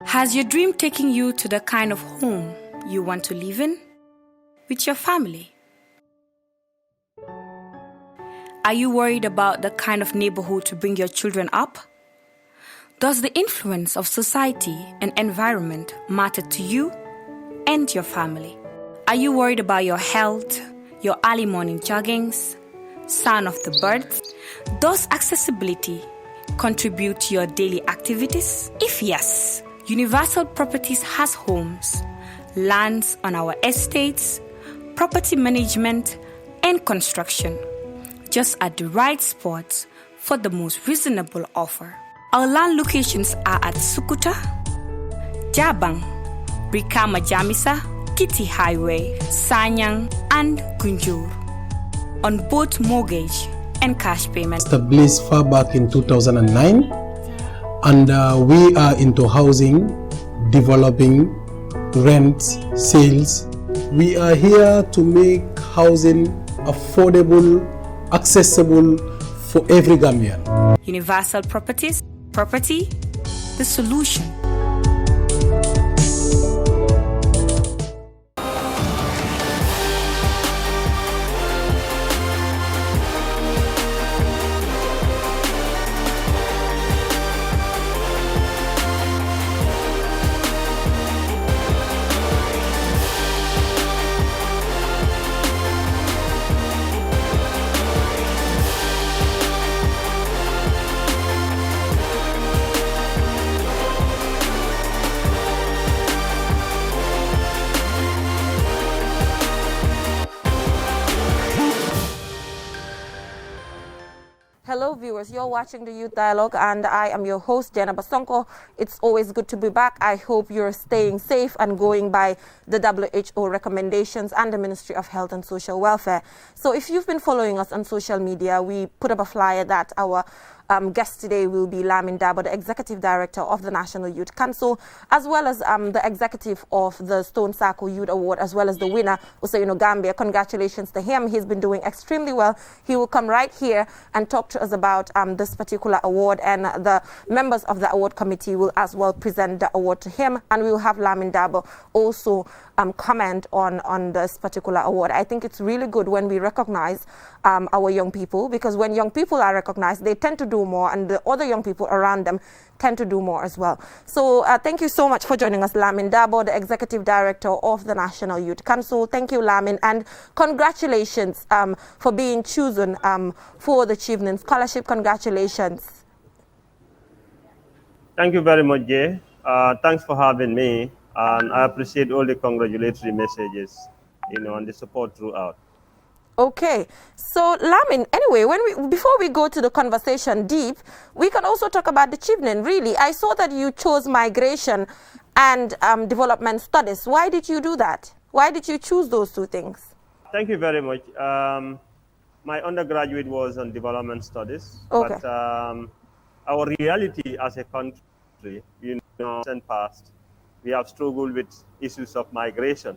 Has your dream taken you to the kind of home you want to live in? With your family? Are you worried about the kind of neighborhood to bring your children up? Does the influence of society and environment matter to you and your family? Are you worried about your health, your early morning joggings, sound of the birds? Does accessibility contribute to your daily activities? If yes, Universal Properties has homes, lands on our estates, property management, and construction, just at the right spots for the most reasonable offer. Our land locations are at Sukuta, Jabang, Brikama Jamisa, Kitty Highway, Sanyang, and Gunjur, on both mortgage and cash payment. Established far back in 2009, and we are into housing, developing, rents, sales. We are here to make housing affordable, accessible for every Gambian. Universal Properties, property, the solution. Hello viewers, you're watching the Youth Dialogue and I am your host, Jenna Basonko. It's always good to be back. I hope you're staying safe and going by the WHO recommendations and the Ministry of Health and Social Welfare. So if you've been following us on social media, we put up a flyer that our guest today will be Lamin Dabo, the Executive Director of the National Youth Council, as well as the Executive of the Stone Circle Youth Award, as well as the winner, Usainu Gambia. Congratulations to him. He's been doing extremely well. He will come right here and talk to us about this particular award, and the members of the award committee will as well present the award to him, and we will have Lamin Dabo also comment on this particular award. I think it's really good when we recognize our young people, because when young people are recognized, they tend to do more, and the other young people around them tend to do more as well. So thank you so much for joining us, Lamin Dabo, the Executive Director of the National Youth Council. Thank you, Lamin, and congratulations for being chosen for the Chieftain Scholarship. Congratulations. Thank you very much, Jay. Thanks for having me, and I appreciate all the congratulatory messages, and the support throughout. Okay, so Lamin, anyway, before we go to the conversation deep, we can also talk about the Chieftain. Really, I saw that you chose migration and development studies. Why did you do that? Why did you choose those two things? Thank you very much. My undergraduate was on development studies, okay. But our reality as a country, and past, we have struggled with issues of migration,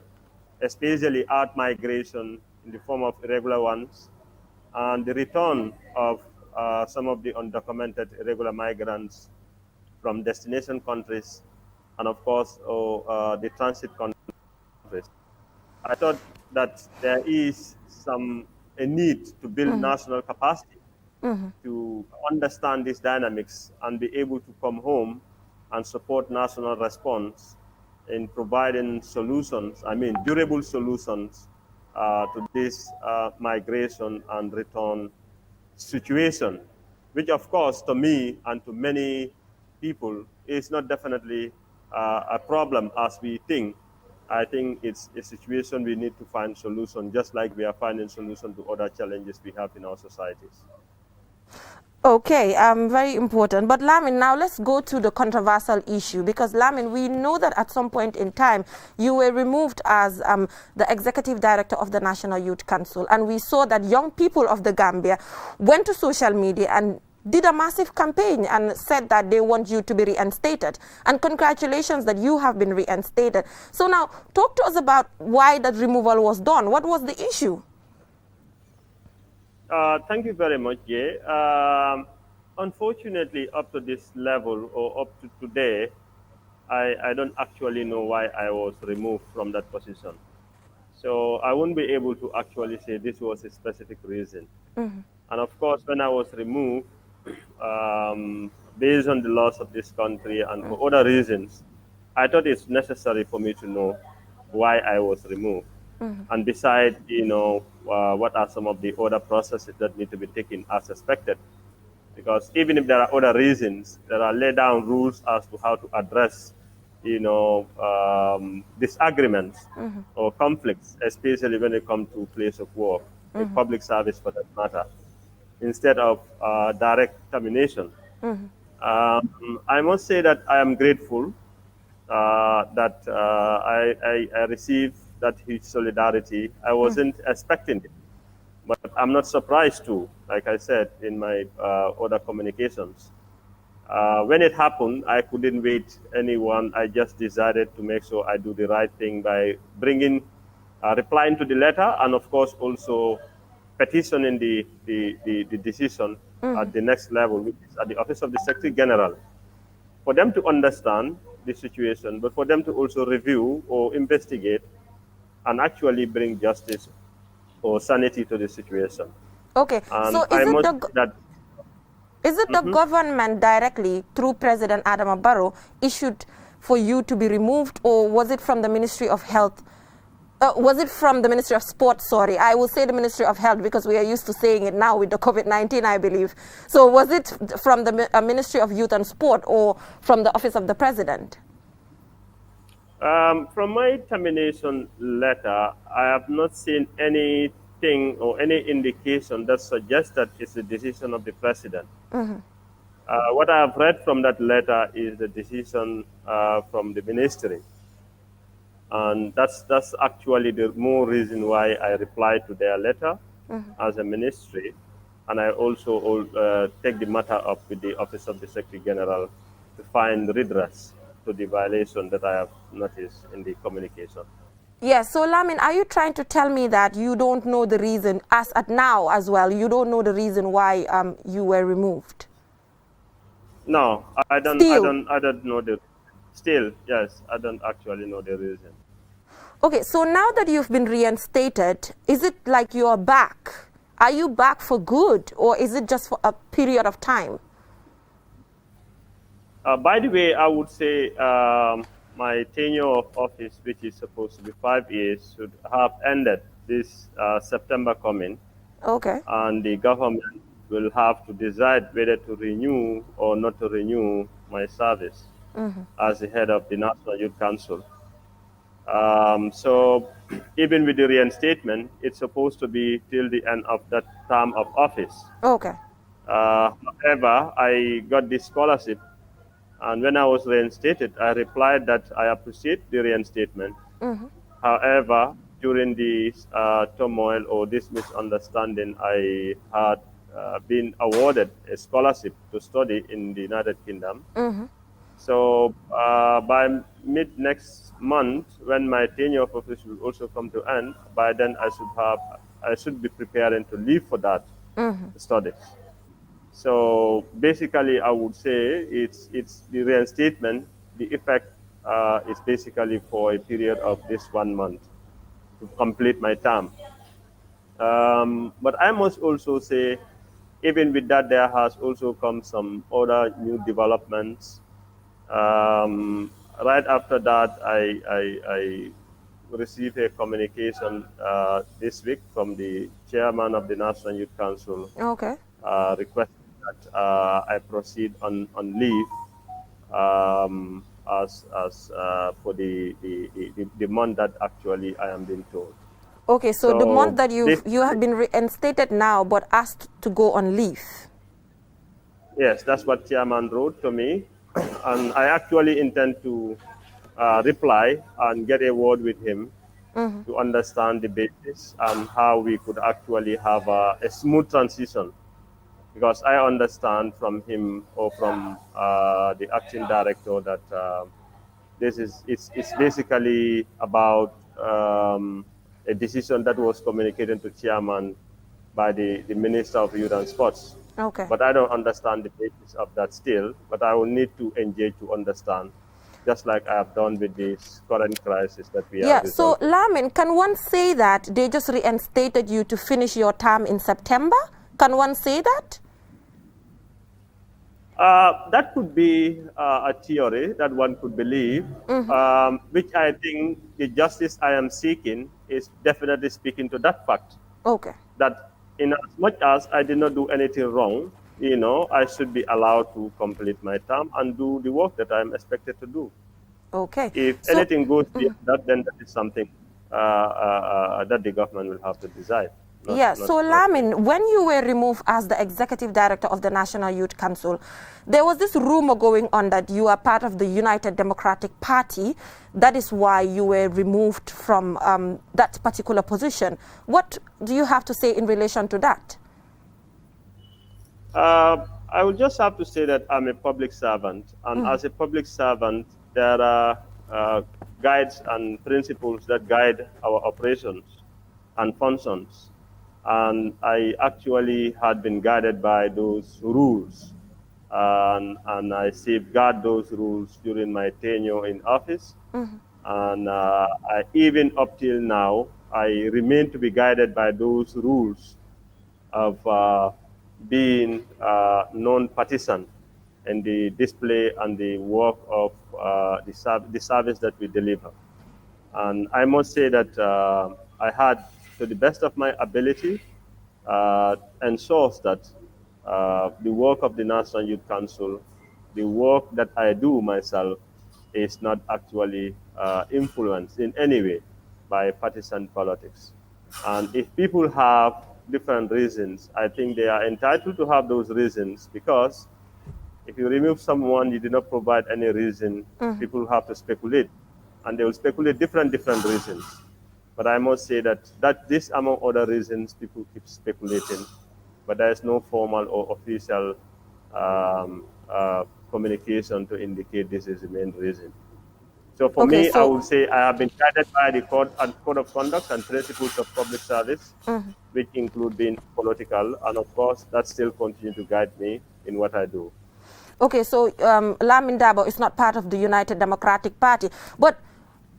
especially art migration in the form of irregular ones, and the return of some of the undocumented irregular migrants from destination countries, and of course, the transit countries. I thought that there is a need to build national capacity to understand these dynamics and be able to come home and support national response in providing solutions, durable solutions to this migration and return situation, which of course to me and to many people is not definitely a problem as we think. I think it's a situation we need to find solution, just like we are finding solution to other challenges we have in our societies. Okay, very important. But Lamin, now let's go to the controversial issue, because Lamin, we know that at some point in time you were removed as the Executive Director of the National Youth Council, and we saw that young people of the Gambia went to social media and did a massive campaign and said that they want you to be reinstated. And congratulations that you have been reinstated. So now talk to us about why that removal was done. What was the issue? Thank you very much, Jay. Unfortunately, up to this level or up to today, I don't actually know why I was removed from that position. So I won't be able to actually say this was a specific reason. And of course, when I was removed, based on the laws of this country and for other reasons, I thought it's necessary for me to know why I was removed. And besides, what are some of the other processes that need to be taken as expected. Because even if there are other reasons, there are laid down rules as to how to address, disagreements or conflicts, especially when it comes to place of work, a public service for that matter, instead of direct termination. I must say that I am grateful that I received that huge solidarity. I wasn't expecting it, but I'm not surprised too, like I said in my other communications. When it happened, I couldn't wait anyone. I just decided to make sure I do the right thing by replying to the letter, and of course also petitioning the decision at the next level, which is at the Office of the Secretary General, for them to understand the situation, but for them to also review or investigate and actually bring justice or sanity to the situation. Okay, And so I must say that is it the government directly, through President Adama Barrow, issued for you to be removed, or was it from the Ministry of Health? Was it from the Ministry of Sport? Sorry, I will say the Ministry of Health because we are used to saying it now with the COVID-19, I believe. So was it from the Ministry of Youth and Sport or from the Office of the President? From my termination letter, I have not seen anything or any indication that suggests that it's a decision of the president. What I have read from that letter is the decision from the ministry. And that's actually the more reason why I replied to their letter as a ministry. And I also take the matter up with the Office of the Secretary General to find redress to the violation that I have noticed in the communication. Yes, so Lamin, are you trying to tell me that you don't know the reason, as at now as well, you don't know the reason why you were removed? No, I don't know the. Still, yes, I don't actually know the reason. Okay, so now that you've been reinstated, is it like you're back? Are you back for good, or is it just for a period of time? By the way, I would say my tenure of office, which is supposed to be 5 years, should have ended this September coming. Okay. And the government will have to decide whether to renew or not to renew my service as the head of the National Youth Council. So even with the reinstatement, it's supposed to be till the end of that term of office. Okay. However, I got this scholarship, and when I was reinstated, I replied that I appreciate the reinstatement. However, during the turmoil or this misunderstanding, I had been awarded a scholarship to study in the United Kingdom. So by mid next month, when my tenure of office will also come to end, by then I should be preparing to leave for that studies. So basically, I would say it's the reinstatement. The effect is basically for a period of this 1 month to complete my term. But I must also say, even with that, there has also come some other new developments. Right after that, I received a communication this week from the chairman of the National Youth Council. Okay. Requesting that I proceed on leave as for the month that actually I am being told. Okay, so the month that you have been reinstated now, but asked to go on leave. Yes, that's what chairman wrote to me, and I actually intend to reply and get a word with him to understand the basis and how we could actually have a smooth transition. Because I understand from him or from the acting director that it's basically about a decision that was communicated to chairman by the Minister of Youth and Sports. Okay. But I don't understand the basis of that still, but I will need to engage to understand. just like I have done with this current crisis that we are. Yeah, so Lamin, can one say that they just reinstated you to finish your term in September? Can one say that? That could be a theory that one could believe, which I think the justice I am seeking is definitely speaking to that fact. Okay. That in as much as I did not do anything wrong, I should be allowed to complete my term and do the work that I'm expected to do. Okay. If anything goes beyond that, then that is something that the government will have to decide. So Lamin, when you were removed as the executive director of the National Youth Council, there was this rumor going on that you are part of the United Democratic Party. That is why you were removed from that particular position. What do you have to say in relation to that? I would just have to say that I'm a public servant, and as a public servant, there are guides and principles that guide our operations and functions. And I actually had been guided by those rules, and I safeguard those rules during my tenure in office. And even up till now, I remain to be guided by those rules of being non-partisan in the display and the work of the service that we deliver. And I must say that I had, to the best of my ability, ensures that the work of the National Youth Council, the work that I do myself, is not actually influenced in any way by partisan politics. And if people have different reasons, I think they are entitled to have those reasons, because if you remove someone, you do not provide any reason, people have to speculate, and they will speculate different reasons. But I must say that this, among other reasons, people keep speculating, but there is no formal or official communication to indicate this is the main reason. So for me, I would say I have been guided by the code of conduct and principles of public service, which include being political, and of course, that still continues to guide me in what I do. Okay, so Lamin Dabo is not part of the United Democratic Party, but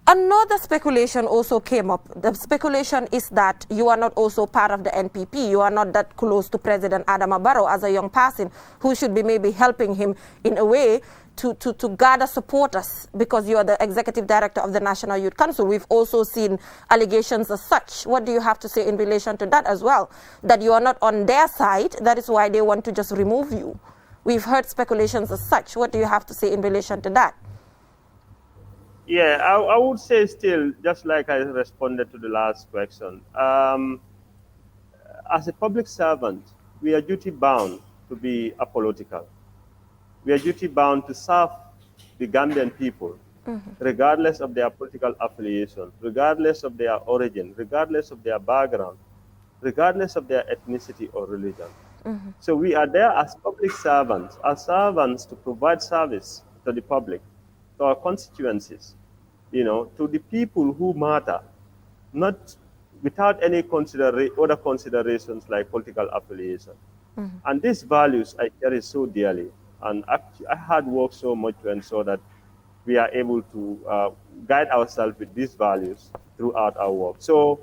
another speculation also came up. The speculation is that you are not also part of the NPP. You are not that close to President Adama Barrow as a young person who should be maybe helping him in a way to gather supporters, because you are the executive director of the National Youth Council. We've also seen allegations as such. What do you have to say in relation to that as well? That you are not on their side, that is why they want to just remove you. We've heard speculations as such. What do you have to say in relation to that? Yeah, I would say still, just like I responded to the last question, as a public servant, we are duty bound to be apolitical. We are duty bound to serve the Gambian people, regardless of their political affiliation, regardless of their origin, regardless of their background, regardless of their ethnicity or religion. So we are there as public servants, to provide service to the public, to our constituencies, to the people who matter, not without any other considerations like political affiliation. And these values I cherish so dearly, and I had worked so much to ensure that we are able to guide ourselves with these values throughout our work. So,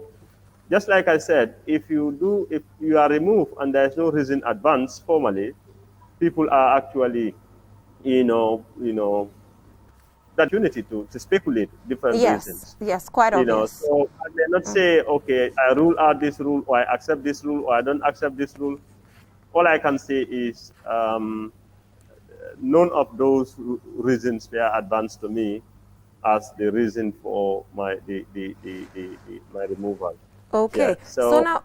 just like I said, if you are removed and there is no reason advanced formally, people are actually, that unity to speculate different reasons. Yes, quite obvious. So I may not say, okay, I rule out this rule, or I accept this rule, or I don't accept this rule. All I can say is none of those reasons were advanced to me as the reason for my removal. Okay, so now,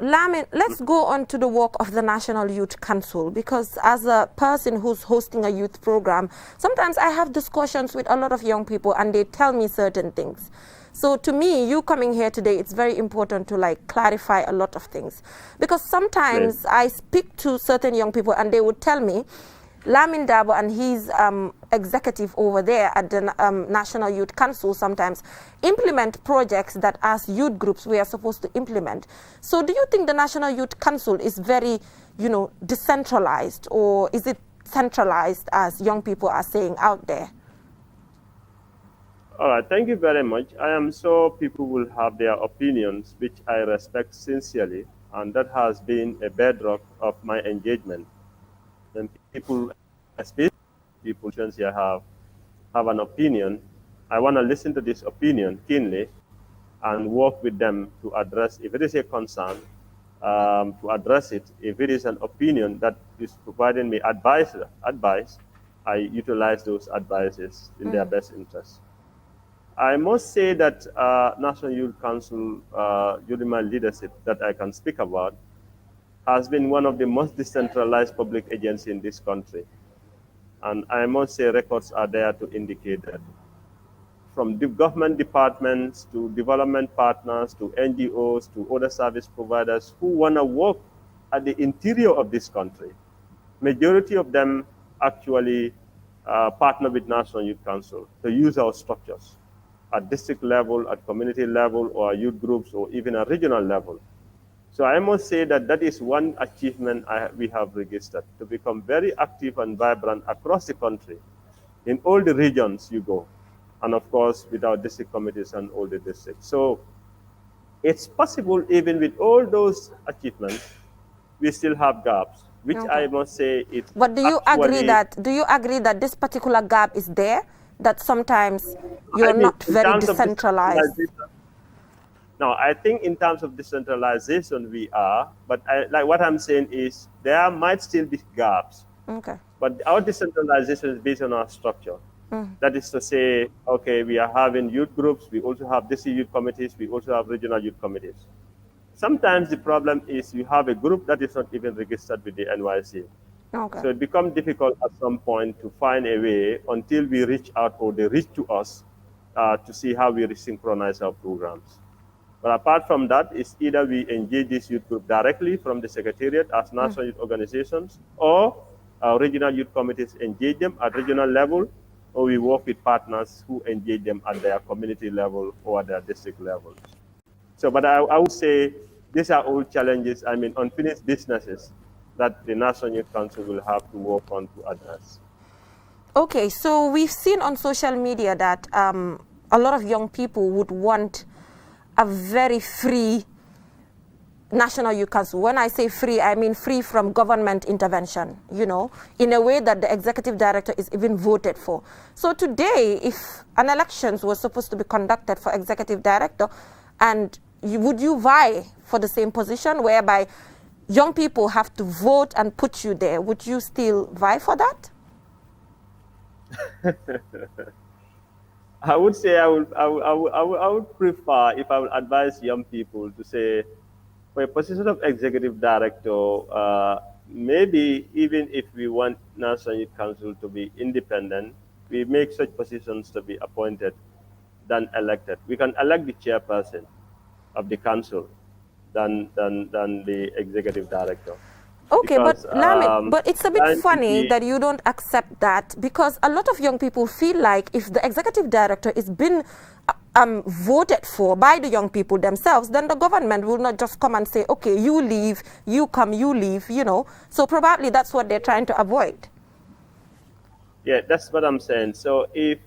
Lamin, let's go on to the work of the National Youth Council, because as a person who's hosting a youth program, sometimes I have discussions with a lot of young people and they tell me certain things. So to me, you coming here today, it's very important to clarify a lot of things, because sometimes I speak to certain young people and they would tell me, Lamin Dabo and his executive over there at the National Youth Council sometimes implement projects that as youth groups we are supposed to implement. So do you think the National Youth Council is very, decentralized, or is it centralized as young people are saying out there? All right, thank you very much. I am sure people will have their opinions, which I respect sincerely, and that has been a bedrock of my engagement. When people, especially people here have an opinion, I want to listen to this opinion keenly and work with them to address, if it is a concern, to address it. If it is an opinion that is providing me advice, I utilize those advices in their best interest. I must say that National Youth Council, during my leadership that I can speak about, has been one of the most decentralized public agencies in this country. And I must say records are there to indicate that. From the government departments to development partners to NGOs to other service providers who want to work at the interior of this country, majority of them actually partner with National Youth Council to use our structures at district level, at community level, or youth groups, or even a regional level. So I must say that that is one achievement we have registered, to become very active and vibrant across the country, in all the regions you go, and of course with our district committees and all the districts. So it's possible, even with all those achievements, we still have gaps, which I must say it's. But do you agree that this particular gap is there? That sometimes you're not very decentralized? No, I think in terms of decentralization we are, but like what I'm saying is there might still be gaps. Okay. But our decentralization is based on our structure. That is to say, okay, we are having youth groups, we also have district youth committees, we also have regional youth committees. Sometimes the problem is you have a group that is not even registered with the NYC. Okay. So it becomes difficult at some point to find a way until we reach out or they reach to us to see how we synchronize our programs. But apart from that, it's either we engage this youth group directly from the Secretariat as national youth organizations, or our regional youth committees engage them at regional level, or we work with partners who engage them at their community level or at their district level. So, but I would say these are all challenges, unfinished businesses that the National Youth Council will have to work on to address. Okay, so we've seen on social media that a lot of young people would want a very free National Youth Council. When I say free, I mean free from government intervention, in a way that the executive director is even voted for. So today, if an elections was supposed to be conducted for executive director, and would you vie for the same position whereby young people have to vote and put you there? Would you still vie for that? I would say I would prefer, if I would advise young people, to say, for a position of executive director, maybe even if we want National Youth Council to be independent, we make such positions to be appointed than elected. We can elect the chairperson of the council than the executive director. Okay, because, but it's a bit funny that you don't accept that, because a lot of young people feel like if the executive director is been voted for by the young people themselves, then the government will not just come and say, okay, you leave, you come, you leave, So probably that's what they're trying to avoid. Yeah, that's what I'm saying. So if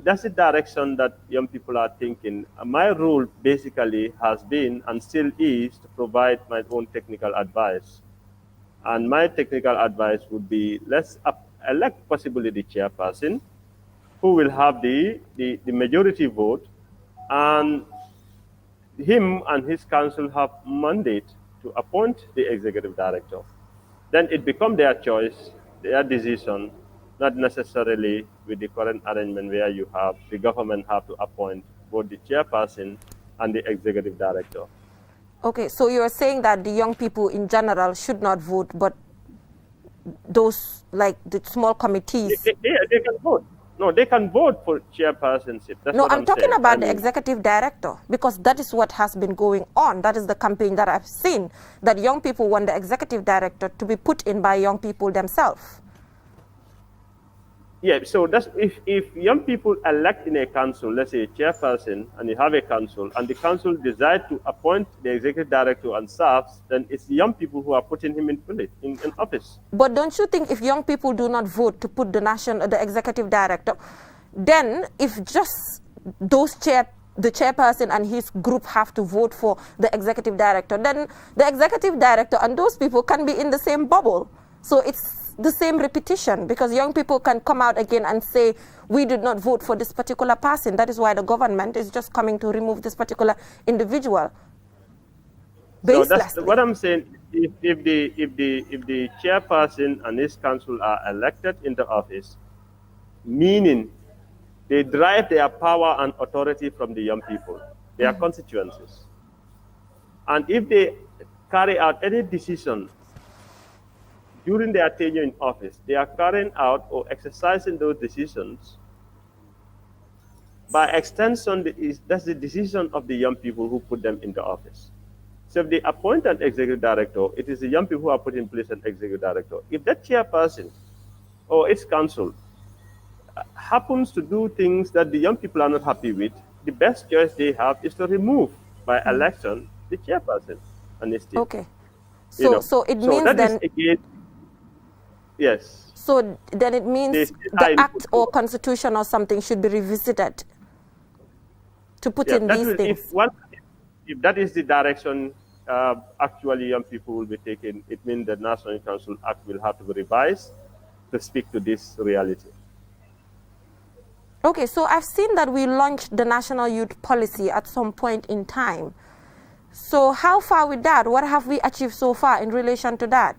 that's the direction that young people are thinking. My role basically has been and still is to provide my own technical advice. And my technical advice would be, let's elect possibly the chairperson who will have the majority vote, and him and his council have mandate to appoint the executive director. Then it becomes their choice, their decision, not necessarily with the current arrangement where you have the government have to appoint both the chairperson and the executive director. Okay, so you're saying that the young people in general should not vote, but those, like the small committees... They can vote. No, they can vote for chairpersonship. That's no, what I'm talking saying. about the executive director, because that is what has been going on. That is the campaign that I've seen, that young people want the executive director to be put in by young people themselves. Yeah, so that's if young people elect in a council, let's say a chairperson, and you have a council, and the council decide to appoint the executive director and serves, then it's the young people who are putting him in office. But don't you think if young people do not vote to put the executive director, then if just the chairperson and his group have to vote for the executive director, then the executive director and those people can be in the same bubble. So it's the same repetition, because young people can come out again and say, we did not vote for this particular person. That is why the government is just coming to remove this particular individual. So that's what I'm saying. If the chairperson and his council are elected into office, meaning they derive their power and authority from the young people, their constituencies. And if they carry out any decision during their tenure in office, they are carrying out or exercising those decisions. By extension, that's the decision of the young people who put them into office. So if they appoint an executive director, it is the young people who are put in place an executive director. If that chairperson or its council happens to do things that the young people are not happy with, the best choice they have is to remove by election the chairperson and the state. Okay. So it means that then... is again, yes. So then it means the act or constitution or something should be revisited to put in these things. If that is the direction actually young people will be taking, it means the National Council Act will have to be revised to speak to this reality. Okay, so I've seen that we launched the National Youth Policy at some point in time. So how far with that? What have we achieved so far in relation to that?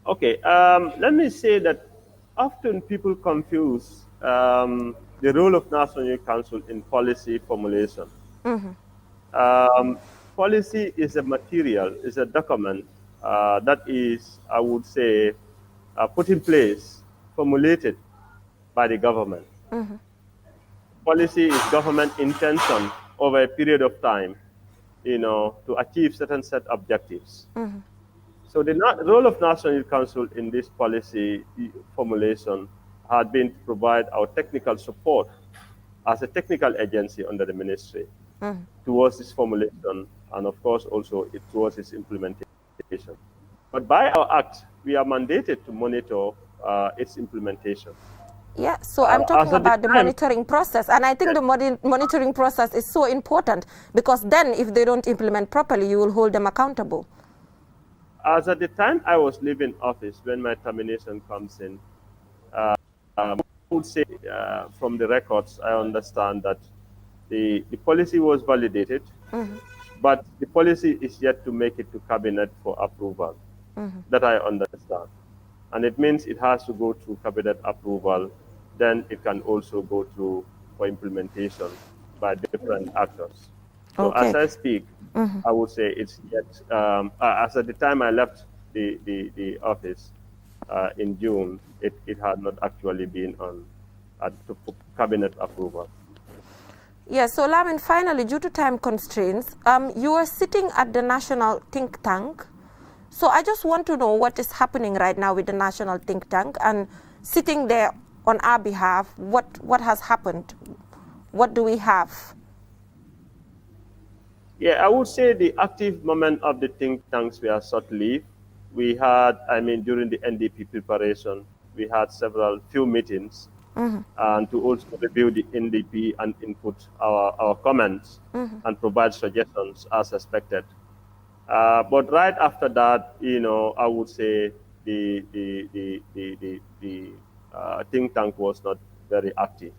Okay, let me say that often people confuse the role of National Youth Council in policy formulation. Policy is a material, is a document that is, I would say, put in place, formulated by the government. Policy is government intention over a period of time, to achieve certain set objectives. So the role of National Youth Council in this policy formulation had been to provide our technical support as a technical agency under the ministry towards this formulation, and of course also towards its implementation. But by our act, we are mandated to monitor its implementation. Yeah, so I'm talking about the monitoring process, and I think the monitoring process is so important, because then if they don't implement properly, you will hold them accountable. As at the time I was leaving office, when my termination comes in, I would say from the records, I understand that the policy was validated, but the policy is yet to make it to cabinet for approval. That I understand. And it means it has to go through cabinet approval, then it can also go through for implementation by different actors. So as I speak, I would say it's yet, as at the time I left the office in June, it had not actually been on to cabinet approval. Yes, so Lamin, finally, due to time constraints, you are sitting at the National Think Tank. So I just want to know what is happening right now with the National Think Tank, and sitting there on our behalf, what has happened? What do we have? Yeah, I would say the active moment of the think tanks were short-lived. We had, during the NDP preparation, we had few meetings, and to also review the NDP and input our comments and provide suggestions as expected. But right after that, I would say the think tank was not very active,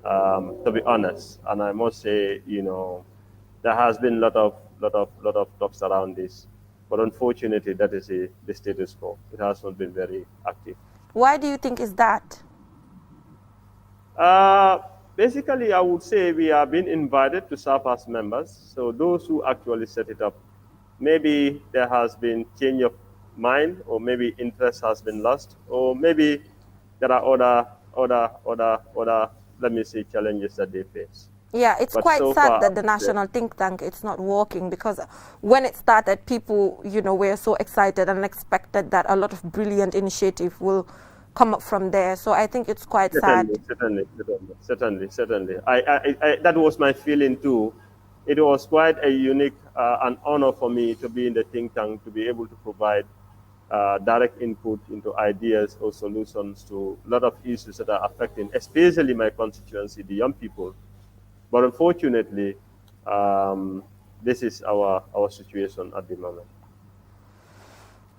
to be honest. And I must say, there has been a lot of talks around this, but unfortunately, that is the status quo. It has not been very active. Why do you think is that? Basically, I would say we have been invited to serve as members. So those who actually set it up, maybe there has been change of mind, or maybe interest has been lost, or maybe there are other, let me say, challenges that they face. Yeah, it's quite so sad far, that the National Think Tank, it's not working, because when it started, people, were so excited and expected that a lot of brilliant initiative will come up from there. So I think it's quite sad. Certainly. That was my feeling too. It was quite a unique an honor for me to be in the think tank, to be able to provide direct input into ideas or solutions to a lot of issues that are affecting, especially my constituency, the young people. But unfortunately, this is our situation at the moment.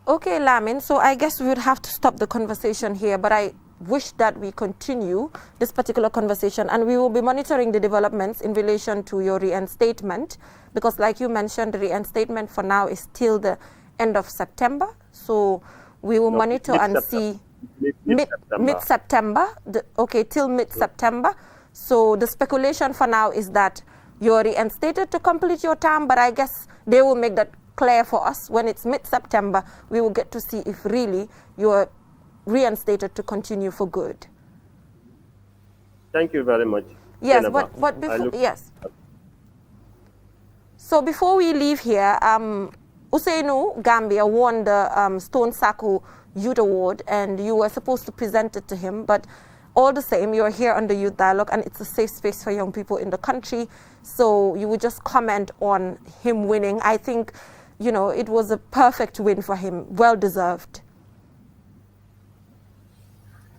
Okay, Lamin, so I guess we would have to stop the conversation here, but I wish that we continue this particular conversation, and we will be monitoring the developments in relation to your reinstatement, because like you mentioned, the reinstatement for now is till the end of September. So we will monitor and see mid-September. Okay, till mid-September. So the speculation for now is that you're reinstated to complete your term, but I guess they will make that clear for us. When it's mid-September, we will get to see if really you're reinstated to continue for good. Thank you very much. Yes, but before, yes. So before we leave here, Usainu, Gambia, won the Stone Circle Youth Award, and you were supposed to present it to him, but all the same, you're here on the Youth Dialogue, and it's a safe space for young people in the country. So you would just comment on him winning. I think, you know, it was a perfect win for him, well deserved.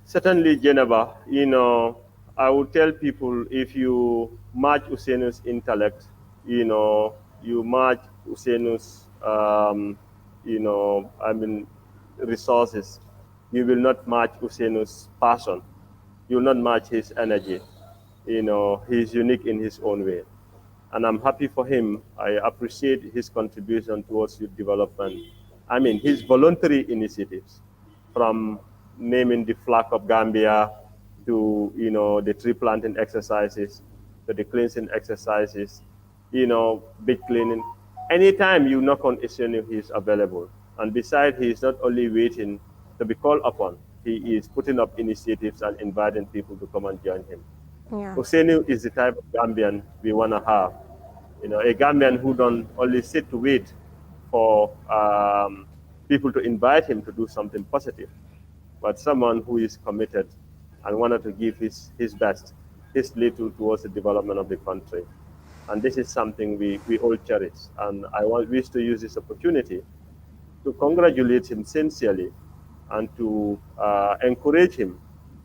Certainly, Geneva, you know, I would tell people, if you match Usainu's intellect, you know, you match Usainu's, resources, you will not match Usainu's passion. You will not match his energy. You know, he's unique in his own way. And I'm happy for him. I appreciate his contribution towards youth development. I mean, his voluntary initiatives, from naming the flag of Gambia to, you know, the tree planting exercises, to the cleansing exercises, you know, beach cleaning. Anytime you knock on Usainu, he is available. And besides, he is not only waiting to be called upon, he is putting up initiatives and inviting people to come and join him. Yeah. Usainu is the type of Gambian we want to have. You know, a Gambian who don't only sit to wait for people to invite him to do something positive, but someone who is committed and wanted to give his best, his little towards the development of the country. And this is something we all cherish. And I wish to use this opportunity to congratulate him sincerely and to encourage him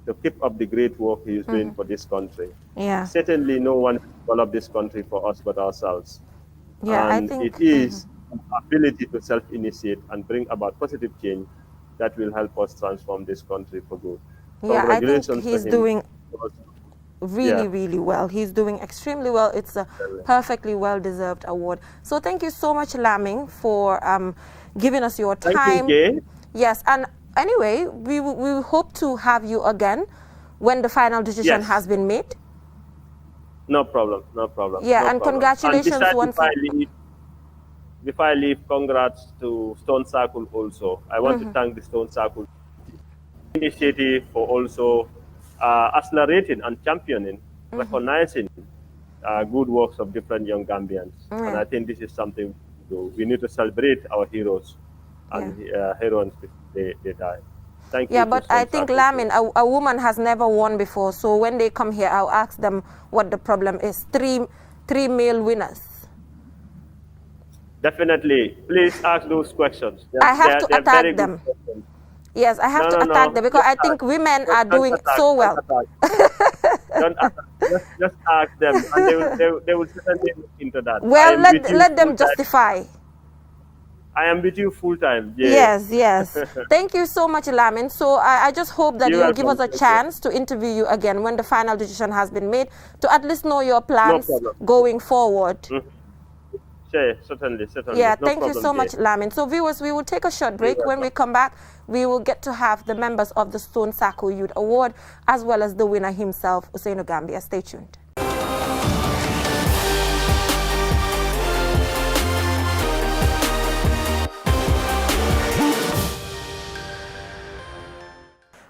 to keep up the great work he is doing for this country. Yeah. Certainly no one can develop this country for us but ourselves. Yeah, and I think it is ability to self-initiate and bring about positive change that will help us transform this country for good. Yeah, I think Congratulations he's to him. doing really well. He's doing extremely well. It's a perfectly well-deserved award. So thank you so much, Laming, for giving us your time. Thank you, Jay. Yes, and anyway, we hope to have you again when the final decision has been made. No problem, no problem. Yeah, no and problem. congratulations And once again. Before I leave, congrats to Stone Circle also. I want to thank the Stone Circle initiative for also accelerating and championing, recognizing good works of different young Gambians. And I think this is something we need to celebrate our heroes and heroines before they die. Thank you. Yeah, but I think, Lamin, a woman has never won before, so when they come here, I'll ask them what the problem is. Three male winners. Definitely. Please ask those questions. I have to attack them. Yes, I have to attack them because I think women are doing so well. Don't attack. Just ask them, and they will certainly look into that. Well, let them justify. I am with you full time. Yeah. Yes. Thank you so much, Lamin. So I just hope that you'll give us a chance to interview you again when the final decision has been made, to at least know your plans going forward. Sure, certainly. Yeah, thank you so much, Lamin. So viewers, we will take a short break. When we come back, we will get to have the members of the Stone Circle Youth Award, as well as the winner himself, Usainu Gambia. Stay tuned.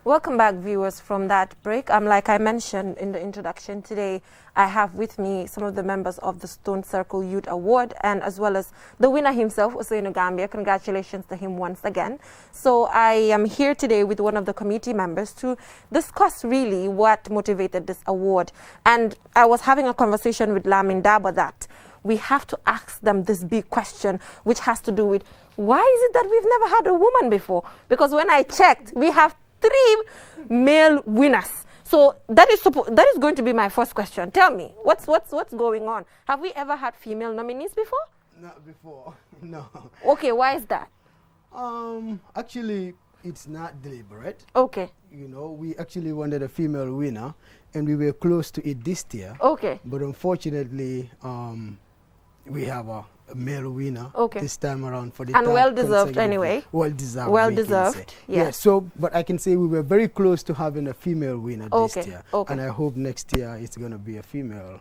Welcome back, viewers, from that break. Like I mentioned in the introduction today, I have with me some of the members of the Stone Circle Youth Award, and as well as the winner himself, Usainu Gambia. Congratulations to him once again. So I am here today with one of the committee members to discuss really what motivated this award. And I was having a conversation with Lamin Daba that we have to ask them this big question, which has to do with Why is it that we've never had a woman before? Because when I checked, we have 3 male winners. So that is going to be my first question. Tell me, what's going on? Have we ever had female nominees before? Not before, no. Okay, why is that? Actually, it's not deliberate. Okay. You know, we actually wanted a female winner, and we were close to it this year. Okay. But unfortunately, we have a male winner this time around for the and well deserved anyway. Well deserved. Well deserved. Yes. Yeah. So, but I can say we were very close to having a female winner this year, and I hope next year it's going to be a female.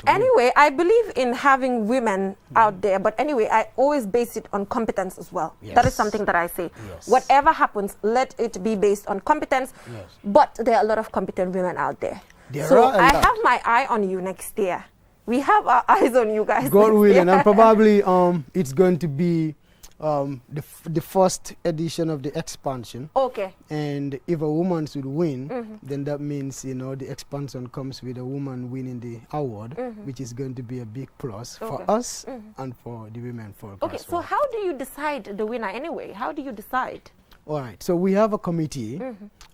Anyway, I believe in having women out there, but anyway, I always base it on competence as well. Yes. That is something that I say. Yes. Whatever happens, let it be based on competence. Yes. But there are a lot of competent women out there. So I have my eye on you next year. We have our eyes on you guys. God willing, and probably it's going to be the first edition of the expansion. Okay. And if a woman should win, then that means, you know, the expansion comes with a woman winning the award, which is going to be a big plus for us and for the women folk. Okay, so how do you decide the winner anyway? How do you decide? All right, so we have a committee,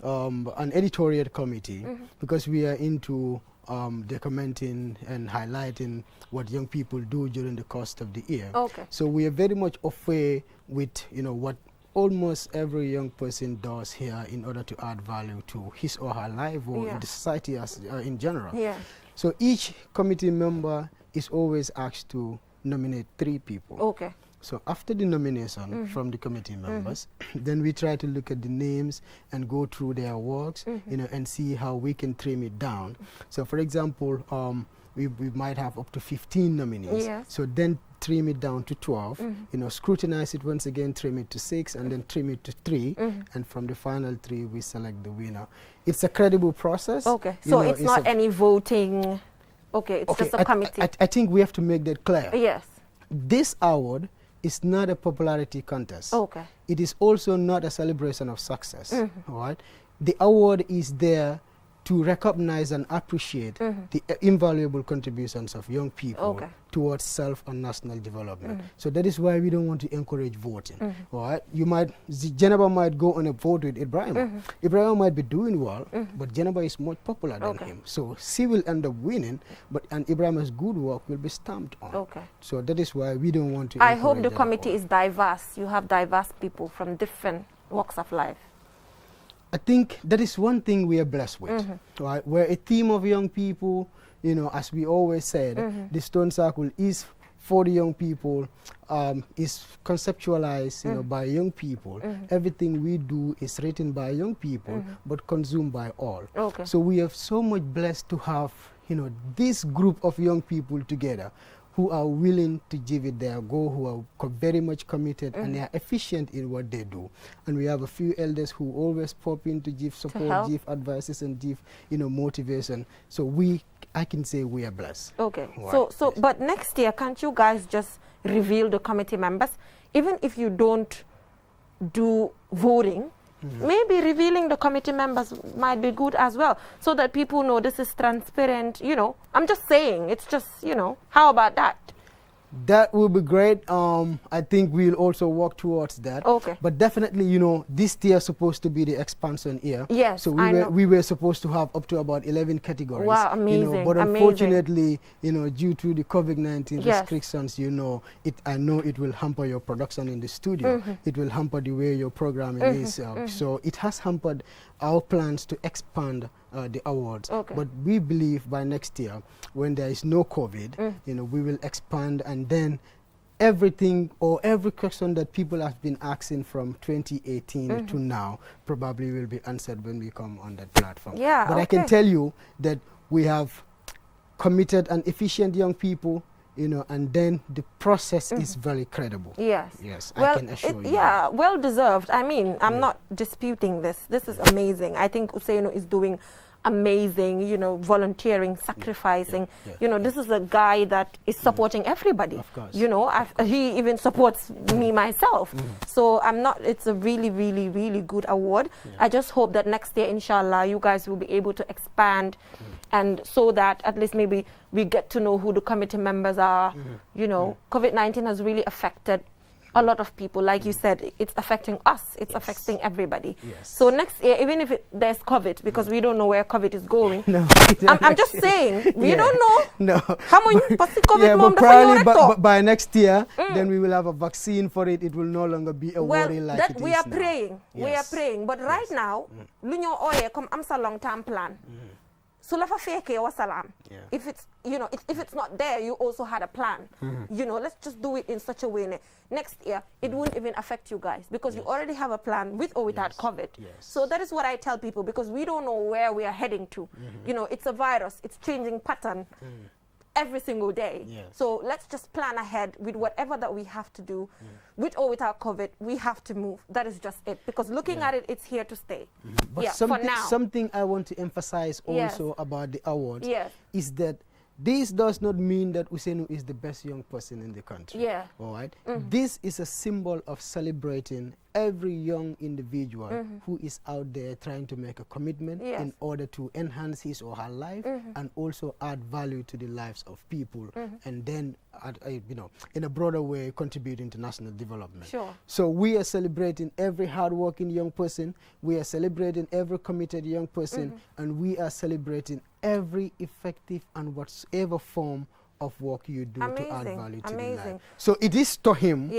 an editorial committee, because we are into documenting and highlighting what young people do during the course of the year. Okay. So we are very much aware with, you know, what almost every young person does here in order to add value to his or her life or in the society as in general. Yeah. So each committee member is always asked to nominate 3 people. Okay. So after the nomination from the committee members, then we try to look at the names and go through their works, you know, and see how we can trim it down. So for example, we might have up to 15 nominees. Yes. So then trim it down to 12, you know, scrutinize it once again, trim it to 6, and then trim it to 3, and from the final 3, we select the winner. It's a credible process. Okay, you so know, it's not any voting. Okay, it's just a committee. I think we have to make that clear. Yes. This award is not a popularity contest. Okay. It is also not a celebration of success. All right. The award is there to recognize and appreciate the invaluable contributions of young people towards self and national development. So that is why we don't want to encourage voting. All right. You might, Jenaba might go on a vote with Ibrahim. Ibrahim might be doing well, but Jenaba is much popular than him. So she will end up winning, and Ibrahim's good work will be stamped on. Okay. So that is why we don't want to. I hope the committee is diverse. You have diverse people from different walks of life. I think that is one thing we are blessed with. Right? We're a team of young people, you know, as we always said, the Stone Circle is for the young people, is conceptualized, you know, by young people. Everything we do is written by young people, but consumed by all. Okay. So we are so much blessed to have, you know, this group of young people together who are willing to give it their go, who are very much committed, and they are efficient in what they do. And we have a few elders who always pop in to give support, give advices, and give, you know, motivation. So I can say we are blessed. Okay. Right. So, but next year, can't you guys just reveal the committee members? Even if you don't do voting, maybe revealing the committee members might be good as well, so that people know this is transparent. You know, I'm just saying, it's just, you know, how about that? That will be great. I think we'll also work towards that. Okay. But definitely, you know, this year is supposed to be the expansion year. Yes, so we were supposed to have up to about 11 categories. Wow, amazing. You know, but unfortunately, you know, due to the COVID-19 restrictions, you know, I know it will hamper your production in the studio. It will hamper the way your programming is. So it has hampered our plans to expand the awards. But we believe by next year, when there is no COVID, you know, we will expand, and then everything or every question that people have been asking from 2018 to now probably will be answered when we come on that platform. Yeah, but I can tell you that we have committed and efficient young people, you know, and then the process is very credible. Yes. Yes, well, I can assure you. Yeah, well deserved. I mean, I'm not disputing this. This is amazing. I think Usainu is doing amazing, you know, volunteering, sacrificing. You know, this is a guy that is supporting everybody. Of course. You know, he even supports me myself. So it's a really, really, really good award. I just hope that next year, inshallah, you guys will be able to expand, and so that at least maybe we get to know who the committee members are. You know, COVID-19 has really affected a lot of people. Like you said, it's affecting us. It's affecting everybody. Yes. So next year, even if there's COVID, because we don't know where COVID is going. No. I'm just saying, we don't know. No. How much COVID yeah, but mom probably by next year, then we will have a vaccine for it. It will no longer be a worry like that it we is are now. praying. Yes. We are praying. But right now, l'union oye come am sa long term plan. So lafa feke wa salam. If it's if it's not there, you also had a plan. Let's just do it in such a way. Next year, it won't even affect you guys because you already have a plan with or without COVID. So that is what I tell people because we don't know where we are heading to. It's a virus. It's changing pattern every single day. So let's just plan ahead with whatever that we have to do. With or without COVID, we have to move. That is just it. Because looking at it, it's here to stay. But for now. Something I want to emphasize also about the awards is that this does not mean that Usainu is the best young person in the country. All right. This is a symbol of celebrating every young individual who is out there trying to make a commitment in order to enhance his or her life and also add value to the lives of people and then in a broader way contributing to national development. So we are celebrating every hardworking young person, we are celebrating every committed young person, and we are celebrating every effective and whatsoever form of work you do to add value to the life. So it is to him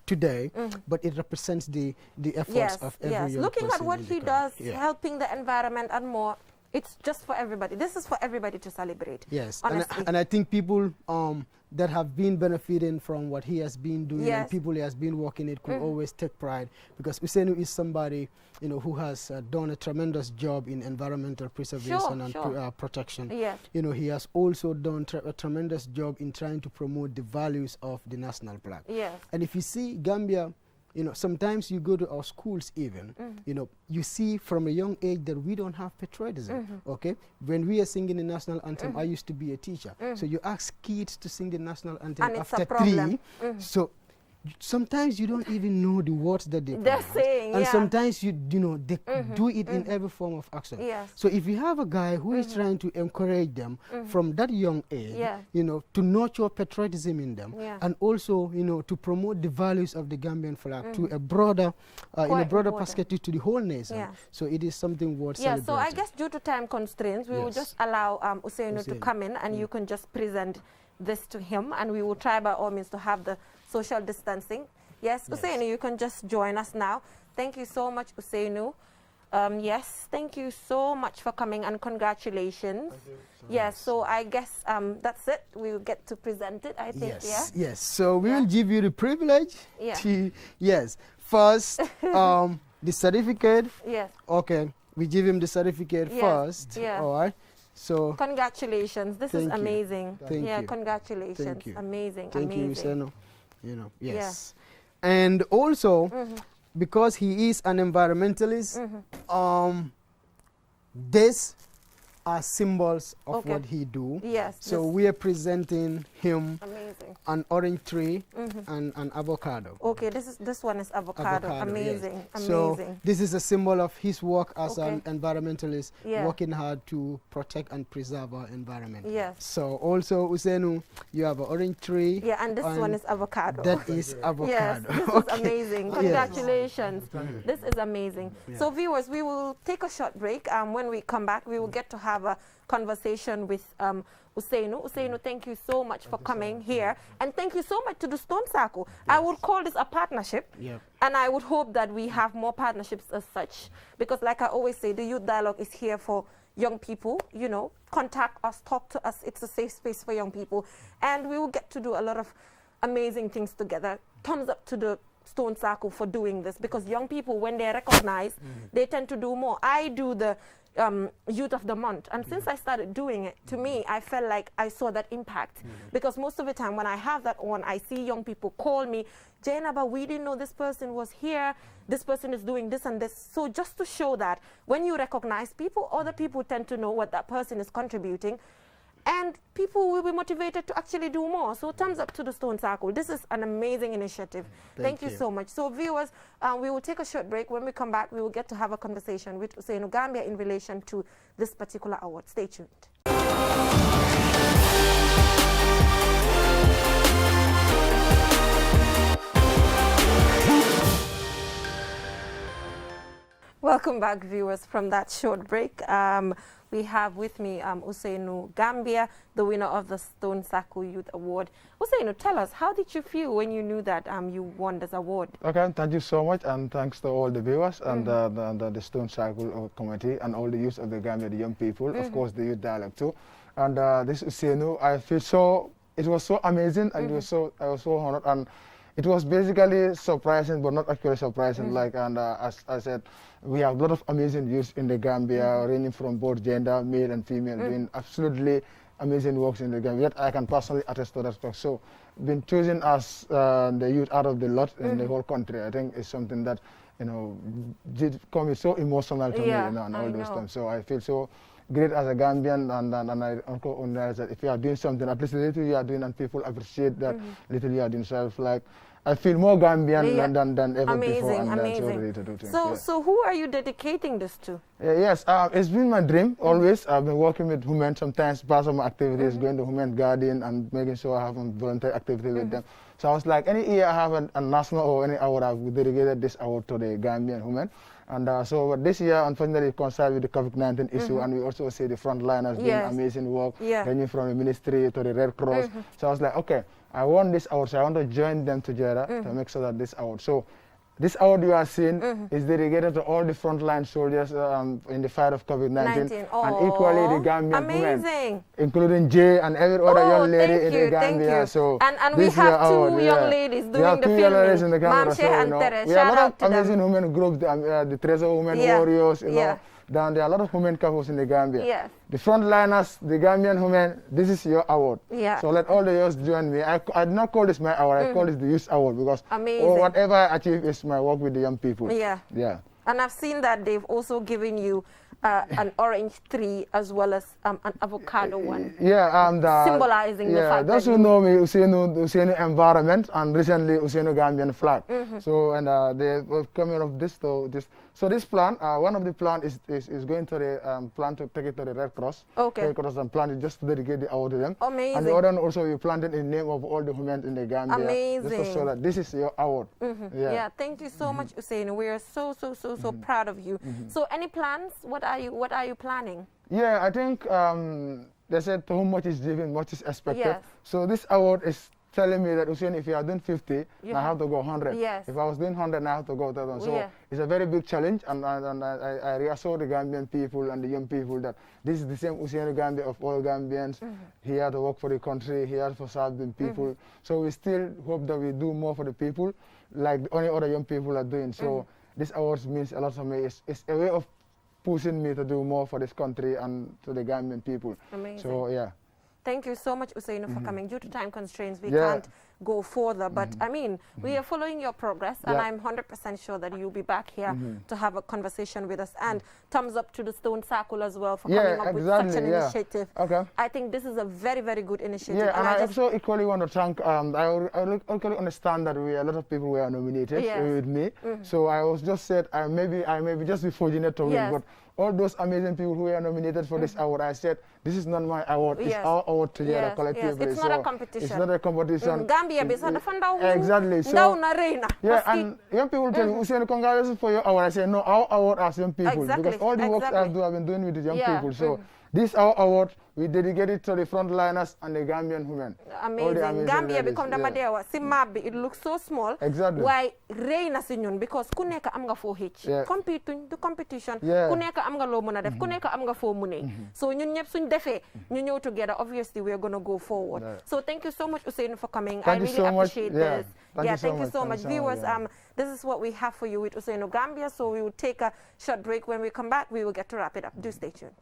today, but it represents the efforts of every young Looking person at what in he the does, country. helping the environment and more, it's just for everybody. This is for everybody to celebrate. Yes, honestly. and I think people that have been benefiting from what he has been doing and people he has been working it could always take pride because Usainu is somebody who has done a tremendous job in environmental preservation and protection. He has also done a tremendous job in trying to promote the values of the national flag. And if you see Gambia, sometimes you go to our schools even, you see from a young age that we don't have patriotism, okay? When we are singing the national anthem, I used to be a teacher. So you ask kids to sing the national anthem and after 3. So sometimes you don't even know the words that they're saying, and sometimes they do it in every form of action. So if you have a guy who is trying to encourage them from that young age, to nurture patriotism in them, and also to promote the values of the Gambian flag to a broader, in a broader perspective to the whole nation. So it is something worth celebrating. So I guess due to time constraints, we will just allow Usainu to come in, and you can just present this to him, and we will try by all means to have the social distancing. Usainu, you can just join us now. Thank you so much, Usainu. Thank you so much for coming and congratulations. So I guess that's it. We will get to present it, I think. So we will give you the privilege to, first, the certificate. Okay, we give him the certificate first. All right. So congratulations. This is amazing. Thank you. Congratulations. Thank you. Amazing. Thank you, Usainu. And also because he is an environmentalist, this are symbols of what he do. So we are presenting him an orange tree and an avocado. This one is avocado. Amazing. So this is a symbol of his work as an environmentalist, working hard to protect and preserve our environment. So also, Usainu, you have an orange tree. And this one is avocado. That is avocado. This is amazing. Congratulations. This is amazing. So viewers, we will take a short break. When we come back, we will get to have a conversation with Usainu. Usainu, thank you so much for coming here, and thank you so much to the Stone Circle. I would call this a partnership, and I would hope that we have more partnerships as such, because like I always say, the Youth Dialogue is here for young people. Contact us, talk to us. It's a safe space for young people, and we will get to do a lot of amazing things together. Thumbs up to the Stone Circle for doing this, because young people, when they're recognized, they tend to do more. I do the Youth of the Month, and since I started doing it, to me, I felt like I saw that impact, because most of the time when I have that on, I see young people call me, Jainaba, we didn't know this person was here, this person is doing this and this. So just to show that when you recognize people, other people tend to know what that person is contributing, and people will be motivated to actually do more. So thumbs up to the Stone Circle. This is an amazing initiative. Thank you so much. So viewers, we will take a short break. When we come back, we will get to have a conversation with Usainu Gambia in relation to this particular award. Stay tuned. Welcome back, viewers, from that short break. We have with me Usainu Gambia, the winner of the Stone Circle Youth Award. Usainu, tell us, how did you feel when you knew that you won this award? Okay, thank you so much, and thanks to all the viewers and the Stone Circle Committee and all the youth of the Gambia, the young people, of course, the youth dialogue too. And this Usainu, I feel so, it was so amazing, and I was so honored, and it was basically surprising, but not actually surprising. As I said, we have a lot of amazing youth in the Gambia, ranging from both gender, male and female, doing absolutely amazing works in the Gambia. Yet I can personally attest to that. So, being chosen as the youth out of the lot in the whole country, I think is something that did come so emotional to me, and all those times. So I feel so great as a Gambian, and I also realize that if you are doing something, at least a little you are doing, and people appreciate that little you are doing. So I feel more Gambian than ever before, and that's so ready to do things. So who are you dedicating this to? Yes, it's been my dream always. I've been working with women, sometimes part of my activities, going to Women Guardian and making sure I have a volunteer activity with them. So I was like, any year I have a national or any award, I've dedicated this award to the Gambian women. And so this year, unfortunately, it coincided with the COVID-19 issue, and we also see the frontliners doing amazing work, ranging from the ministry to the Red Cross. So I was like, okay, I won this award, so I want to join them together to make sure that this award. So this award you are seeing is dedicated to all the frontline soldiers in the fight of COVID-19, and equally the Gambian women, including Jay and every other young lady in the Gambia. So and we have two young ladies doing the filming. We have a lot of amazing women groups, the Treasure Women Warriors, Down there are a lot of women couples in the Gambia. Yes. The frontliners, the Gambian women, this is your award. Yeah. So let all the youth join me. I did not call this my award, I call this the Youth Award, because whatever I achieve is my work with the young people. Yeah. Yeah. And I've seen that they've also given you an orange tree as well as an avocado one. Yeah, and symbolizing the fact those that who know me, Usainu Environment, and recently Usainu Gambian flag. So they were coming up So this plan, one of the plan is going to the plan to take it to the Red Cross. Okay. Red Cross and plan is just to dedicate the award to them. Amazing. And the other one also we planted in the name of all the women in the Gambia. Amazing. Just to show that this is your award. Yeah. Thank you so much, Usainu. We are so proud of you. So any plans? What are you planning? Yeah, I think they said to whom much is given, much is expected. Yes. So this award is telling me that, Usain, if you are doing 50, I have to go 100. Yes. If I was doing 100, I have to go 1,000. So it's a very big challenge, and I reassure the Gambian people and the young people that this is the same Usainu Gambia of all Gambians. He had to work for the country, he had to serve the people. So we still hope that we do more for the people, like the only other young people are doing. So this award means a lot to me. It's a way of pushing me to do more for this country and to the Gambian people. Amazing. So yeah. Thank you so much, Usainu, for coming. Due to time constraints, we can't go further. But I mean, we are following your progress, and I'm 100% sure that you'll be back here to have a conversation with us. And thumbs up to the Stone Circle as well for coming up with such an initiative. Okay. I think this is a very, very good initiative. Yeah, and I also equally want to thank, I equally understand that a lot of people were nominated with me. So I was just said, I may just be fortunate to win, but all those amazing people who were nominated for this award, I said, this is not my award, it's our award together collectively. It's not a competition. It's not a competition. Gambia exactly. So, and young people tell me, Usainu, congratulations for your award. I say, no, our award as young people. Because all the work I've been doing with the young people. So this our award, we dedicate it to the frontliners and the Gambian women. Amazing. Gambia become the Madewa. Simabbi, it looks so small. Exactly. Why reina sinyon? Because kuneka amga 4H. Competing the competition. Kuneka amga low muna def. Kuneka amga 4 mune. So ñun ñep suñ defé ñu ñëw together. Obviously, we are going to go forward. So thank you so much, Usainu, for coming. I really appreciate this. Thank you so much. Viewers, this is what we have for you with Usainu Gambia. So we will take a short break. When we come back, we will get to wrap it up. Do stay tuned.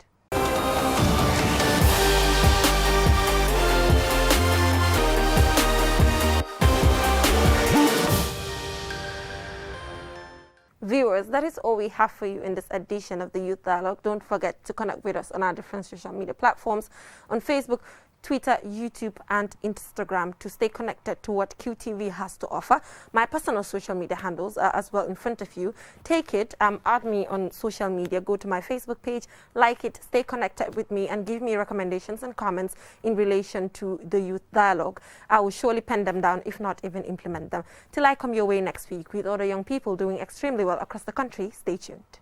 Viewers, that is all we have for you in this edition of the Youth Dialogue. Don't forget to connect with us on our different social media platforms on Facebook, Twitter, YouTube, and Instagram to stay connected to what QTV has to offer. My personal social media handles are as well in front of you. Take it, add me on social media, go to my Facebook page, like it, stay connected with me, and give me recommendations and comments in relation to the Youth Dialogue. I will surely pen them down, if not even implement them. Till I come your way next week with other young people doing extremely well across the country, stay tuned.